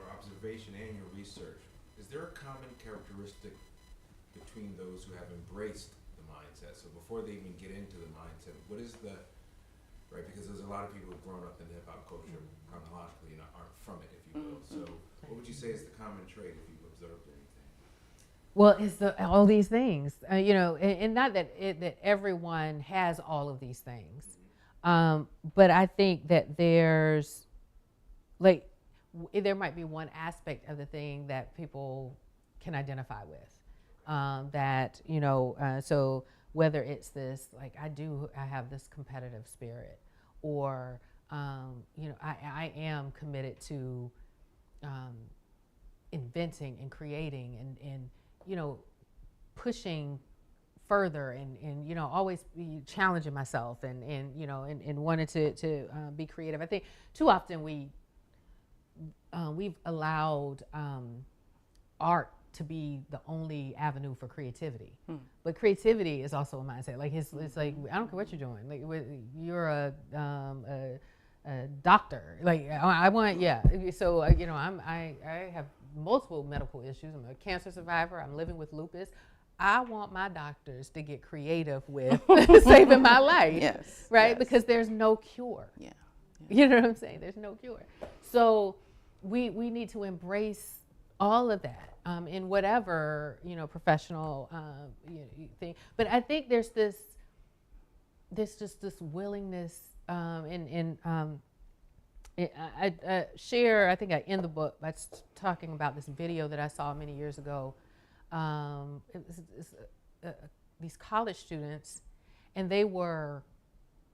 observation and your research, is there a common characteristic between those who have embraced the mindset? So before they even get into the mindset, what is the right? Because there's a lot of people who've grown up in hip hop culture chronologically, aren't from it, if you will. So, what would you say is the common trait if you've observed anything? Well, it's all these things, and not that everyone has all of these things, but I think that there's like there might be one aspect of the thing that people can identify with, so whether it's this, like I have this competitive spirit, or I am committed to inventing and creating and pushing further and always be challenging myself and wanting to be creative. I think too often we've allowed art to be the only avenue for creativity, but creativity is also a mindset. Like it's like I don't care what you're doing. Like you're a doctor. Like I want So I have multiple medical issues. I'm a cancer survivor. I'm living with lupus. I want my doctors to get creative with saving my life. Yes. Right? Yes. Because there's no cure. Yeah. You know what I'm saying? There's no cure. So we need to embrace all of that in whatever professional thing. But I think there's just this willingness I share. I think I end the book by talking about this video that I saw many years ago. These college students, and they were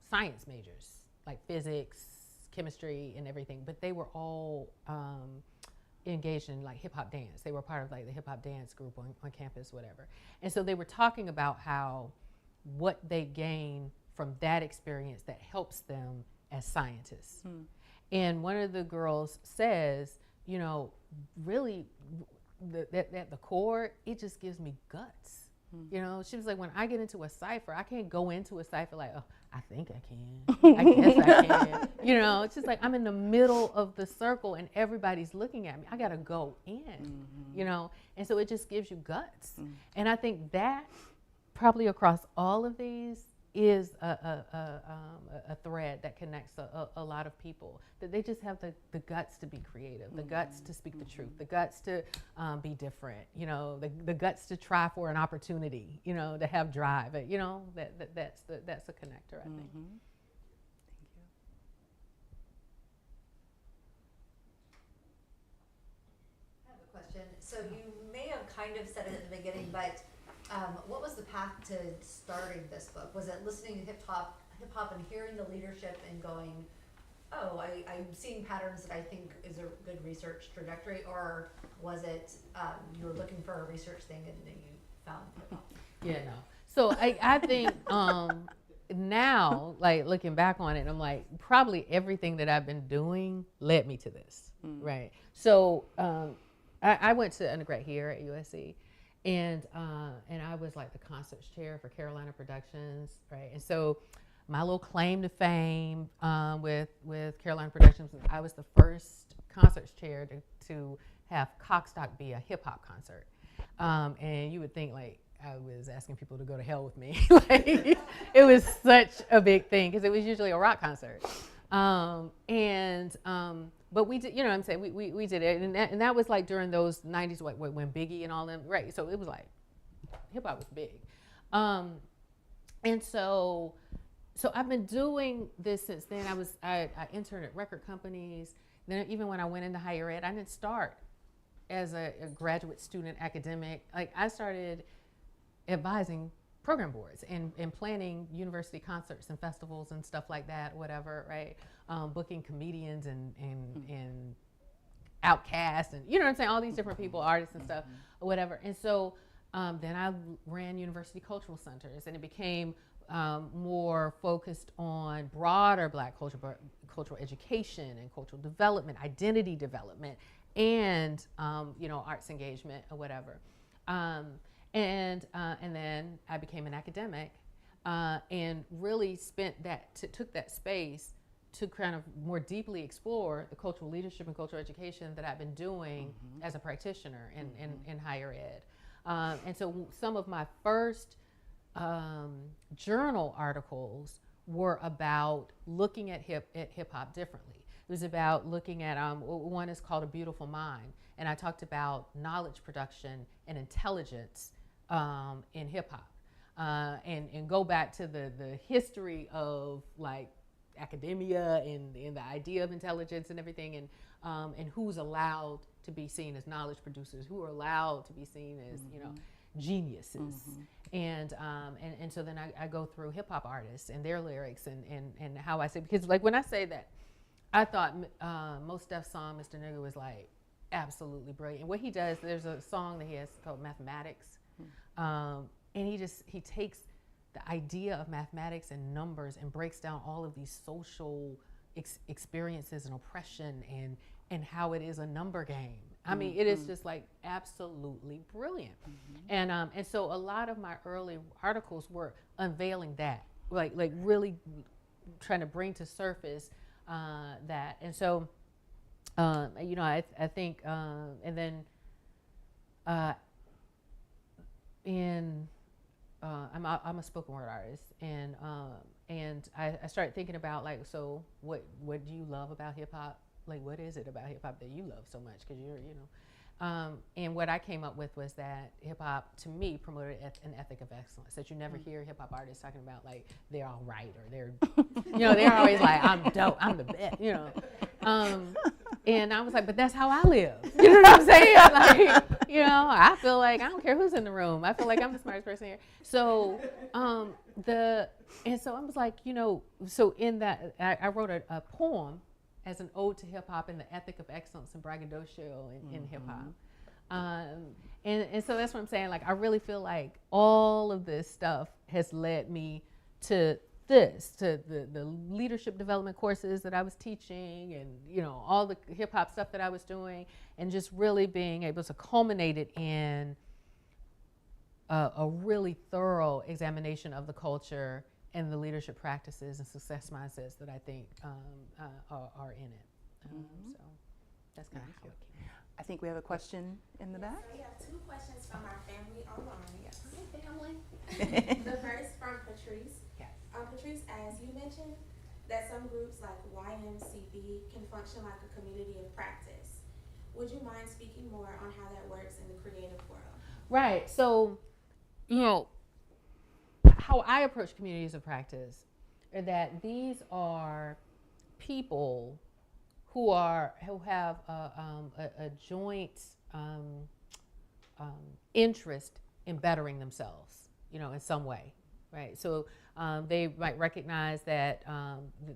science majors, like physics, chemistry, and everything, but they were all engaged in like hip hop dance. They were part of like the hip hop dance group on campus, whatever. And so they were talking about what they gain from that experience that helps them as scientists. And one of the girls says, really, at the core, it just gives me guts. She was like, when I get into a cipher, I can't go into a cipher like, oh, I think I can. I guess I can. It's just like I'm in the middle of the circle and everybody's looking at me. I got to go in, and so it just gives you guts. And I think that probably across all of these is a thread that connects a lot of people, that they just have the guts to be creative, the guts to speak the truth, the guts to be different, the guts to try for an opportunity, to have drive, that's a connector, I think. Thank you. I have a question. So you may have kind of said it at the beginning, but what was the path to starting this book? Was it listening to hip hop and hearing the leadership and going, oh, I'm seeing patterns that I think is a good research trajectory, or was it you were looking for a research thing and then you found hip hop? Yeah, no. So I think now, like looking back on it, I'm like, probably everything that I've been doing led me to this, right? So I went to undergrad here at USC. And I was like the concerts chair for Carolina Productions, right? And so my little claim to fame with Carolina Productions was I was the first concerts chair to have Cockstock be a hip hop concert. And you would think like I was asking people to go to hell with me. Like, it was such a big thing because it was usually a rock concert. But we did, what I'm saying, we did it, and that was like during those 90s, when Biggie and all them, right? So it was like, hip hop was big, and so I've been doing this since then. I interned at record companies. Then even when I went into higher ed, I didn't start as a graduate student academic. Like I started advising program boards and planning university concerts and festivals and stuff like that, whatever, right? Booking comedians and outcasts and, what I'm saying, all these different people, artists and stuff, or whatever. And so then I ran university cultural centers, and it became more focused on broader Black cultural education and cultural development, identity development, and arts engagement or whatever. And then I became an academic and really took that space to kind of more deeply explore the cultural leadership and cultural education that I've been doing as a practitioner in higher ed. And so some of my first journal articles were about looking at hip hop differently. It was about looking at one is called A Beautiful Mind, and I talked about knowledge production and intelligence in hip hop, and go back to the history of like academia and the idea of intelligence and everything, and who's allowed to be seen as knowledge producers, who are allowed to be seen as geniuses. And so then I go through hip hop artists and their lyrics and how I say, because like when I say that, I thought Mos Def's song Mr. Nigga was like absolutely brilliant. And what he does, there's a song that he has called Mathematics, and he takes the idea of mathematics and numbers and breaks down all of these social experiences and oppression and how it is a number game. I mean, it is just like absolutely brilliant. And so a lot of my early articles were unveiling that, like really trying to bring to surface that. And so, I think, and then I'm a spoken word artist, and I started thinking about like, so what do you love about hip hop? Like, what is it about hip hop that you love so much? Because and what I came up with was that hip hop, to me, promoted an ethic of excellence. That you never hear hip hop artists talking about like they're all right or they're, they're always like, I'm dope, I'm the best, And I was like, but that's how I live. You know what I'm saying? Like, I feel like I don't care who's in the room. I feel like I'm the smartest person here. So, so I was like, so in that, I wrote a poem as an ode to hip hop and the ethic of excellence and braggadocio in hip hop. And so that's what I'm saying. Like, I really feel like all of this stuff has led me to the leadership development courses that I was teaching, and all the hip hop stuff that I was doing, and just really being able to culminate it in a really thorough examination of the culture and the leadership practices and success mindsets that I think are in it. So that's kind of how it came. I think we have a question in the back. So we have two questions from our family online. Yes. Hi, family. The first from Patrice. Yes. Patrice, as you mentioned, that some groups like YMCB can function like a community of practice. Would you mind speaking more on how that works in the creative world? Right. So, how I approach communities of practice are that these are people who have a joint interest in bettering themselves, in some way, right? So they might recognize that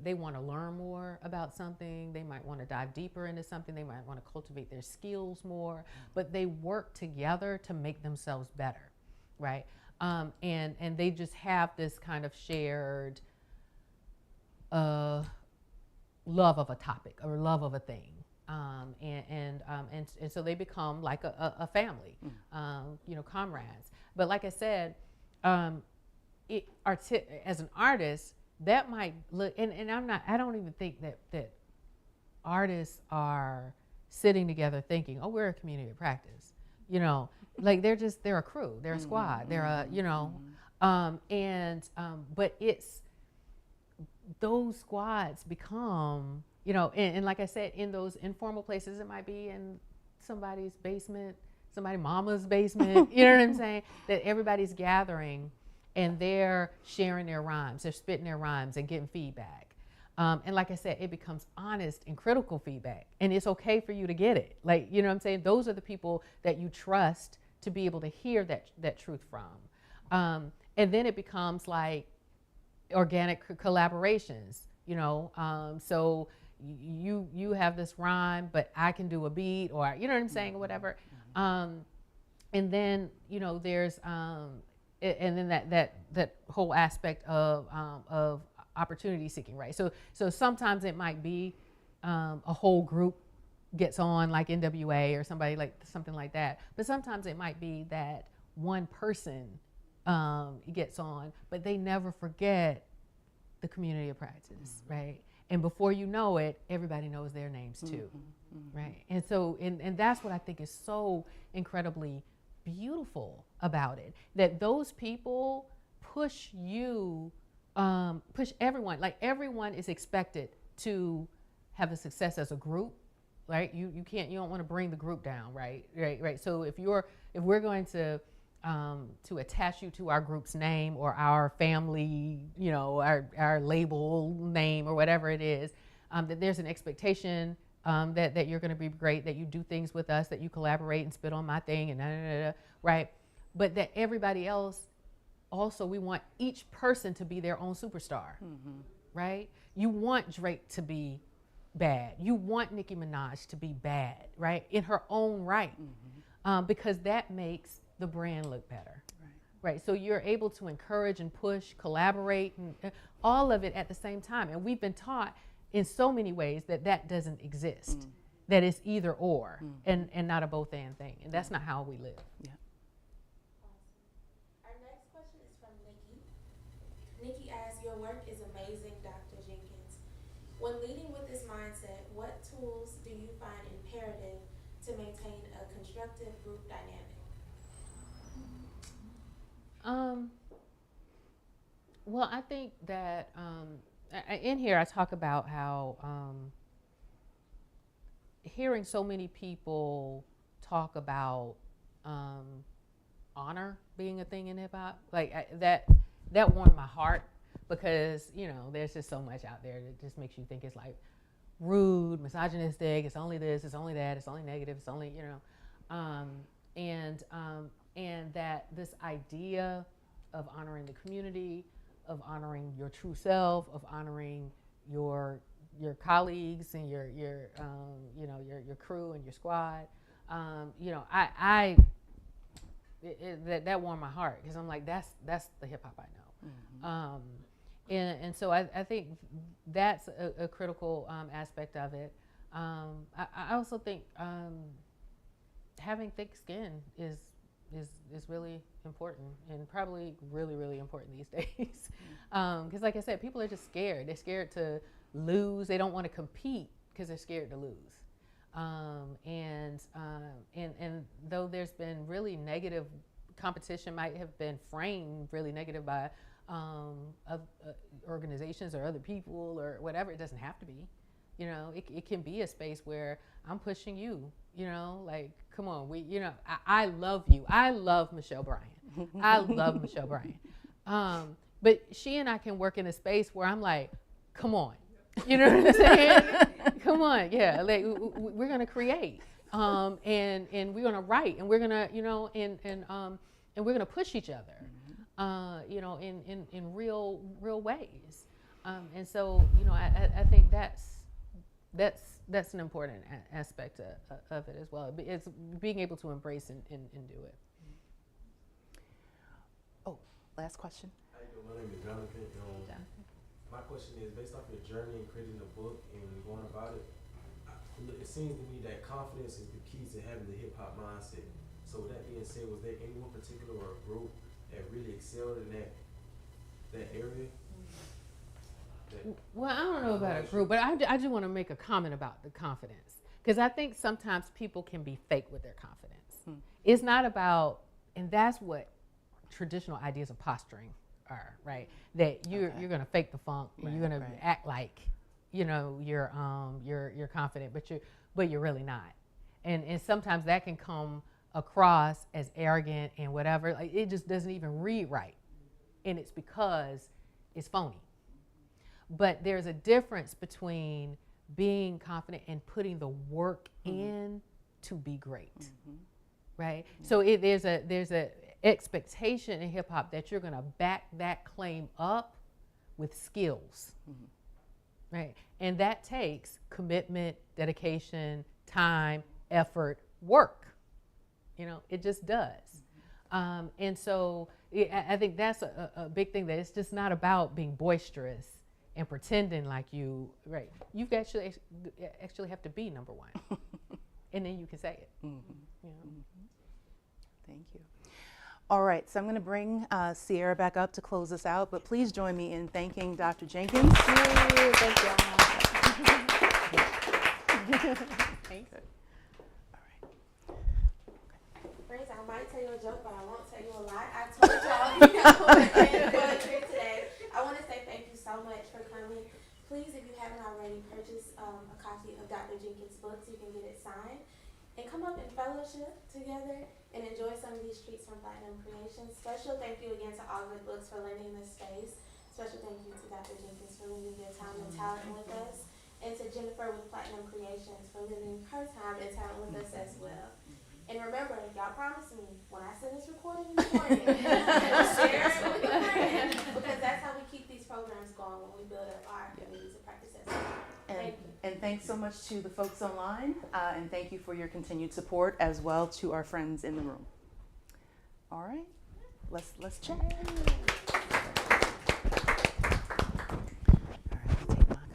they want to learn more about something. They might want to dive deeper into something. They might want to cultivate their skills more, but they work together to make themselves better, right? And they just have this kind of shared love of a topic or love of a thing, and so they become like a family, comrades. But like I said, as an artist, that might look, and I don't even think that artists are sitting together thinking, oh, we're a community of practice, like they're a crew, they're a squad, they're a, but it's, those squads become, and like I said, in those informal places, it might be in somebody's basement, somebody's mama's basement, you know what I'm saying? That everybody's gathering and they're sharing their rhymes, they're spitting their rhymes and getting feedback. And like I said, it becomes honest and critical feedback, and it's okay for you to get it. Like, you know what I'm saying? Those are the people that you trust to be able to hear that truth from. And then it becomes like organic collaborations, so you have this rhyme, but I can do a beat, or you know what I'm saying, or whatever. And then there's and then that whole aspect of opportunity seeking, right? So sometimes it might be a whole group gets on, like NWA or something like that, but sometimes it might be that one person gets on, but they never forget the community of practice, right? And before you know it, everybody knows their names too, right? And so, and that's what I think is so incredibly beautiful about it, that those people push you push everyone. Like everyone is expected to have a success as a group, right? You don't want to bring the group down, right? Right. So if we're going to attach you to our group's name or our family, our label name or whatever it is, that there's an expectation that you're going to be great, that you do things with us, that you collaborate and spit on my thing and right? But that everybody else also, we want each person to be their own superstar, right? You want Drake to be bad. You want Nicki Minaj to be bad, right? In her own right, because that makes the brand look better, right? So you're able to encourage and push, collaborate, and all of it at the same time. And we've been taught in so many ways that doesn't exist, that it's either or and not a both and thing. And that's not how we live. Yeah. Our next question is from Nikki. Nikki asks, your work is amazing, Dr. Jenkins. When leading with this mindset, what tools do you find imperative to maintain a constructive group dynamic? Well, I think that in here I talk about how hearing so many people talk about honor being a thing in hip hop, like that warmed my heart, because there's just so much out there that just makes you think it's like rude, misogynistic, it's only this, it's only that, it's only negative, it's only and that this idea of honoring the community, of honoring your true self, of honoring your colleagues and your crew and your squad, that warmed my heart, because I'm like, that's the hip hop I know. And so I think that's a critical aspect of it. I also think having thick skin is really important, and probably really, really important these days. Because like I said, people are just scared. They're scared to lose. They don't want to compete because they're scared to lose. And though there's been really negative competition, might have been framed really negative by organizations or other people or whatever, it doesn't have to be. It can be a space where I'm pushing you, like, come on, I love you. I love Michelle Bryan. I love Michelle Bryan. But she and I can work in a space where I'm like, come on. You know what I'm saying? Come on, yeah. Like we're gonna create, and we're gonna write, and we're gonna, and we're gonna push each other, in real ways. And so, I think that's an important aspect of it as well. It's being able to embrace and do it. Oh, last question. How you doing? My name is Jonathan. My question is, based off your journey in creating the book and going about it, it seems to me that confidence is the key to having the hip hop mindset. So with that being said, was there anyone particular or group that really excelled in that area? Well, I don't know about a group, but I do want to make a comment about the confidence, because I think sometimes people can be fake with their confidence. It's not about, and that's what traditional ideas of posturing are, right? That you're going to fake the funk, and you're going to act like you're confident, but you're really not. And sometimes that can come across as arrogant and whatever. Like, it just doesn't even read right, and it's because it's phony. But there's a difference between being confident and putting the work in to be great, right? So there's a expectation in hip hop that you're going to back that claim up with skills, right? And that takes commitment, dedication, time, effort, work. It just does. And so I think that's a big thing, that it's just not about being boisterous and pretending like you, right? You actually have to be number one, and then you can say it. Thank you. All right, so I'm going to bring Sierra back up to close us out, but please join me in thanking Dr. Jenkins. Thank y'all. Thanks. All right. Friends, I might tell you a joke, but I won't tell you a lie. I told y'all you know, today. I want to say thank and fellowship together and enjoy some of these treats from Platinum Creations. Special thank you again to All Good Books for lending this space. Special thank you to Dr. Jenkins for lending their time and talent with us, and to Jennifer with Platinum Creations for lending her time and talent with us as well. And remember, y'all promised me when I send this recording in the morning, share it with your friends, because that's how we keep these programs going when we build up our communities of practice as well. Thank you. And thanks so much to the folks online, and thank you for your continued support, as well to our friends in the room. All right, let's chat.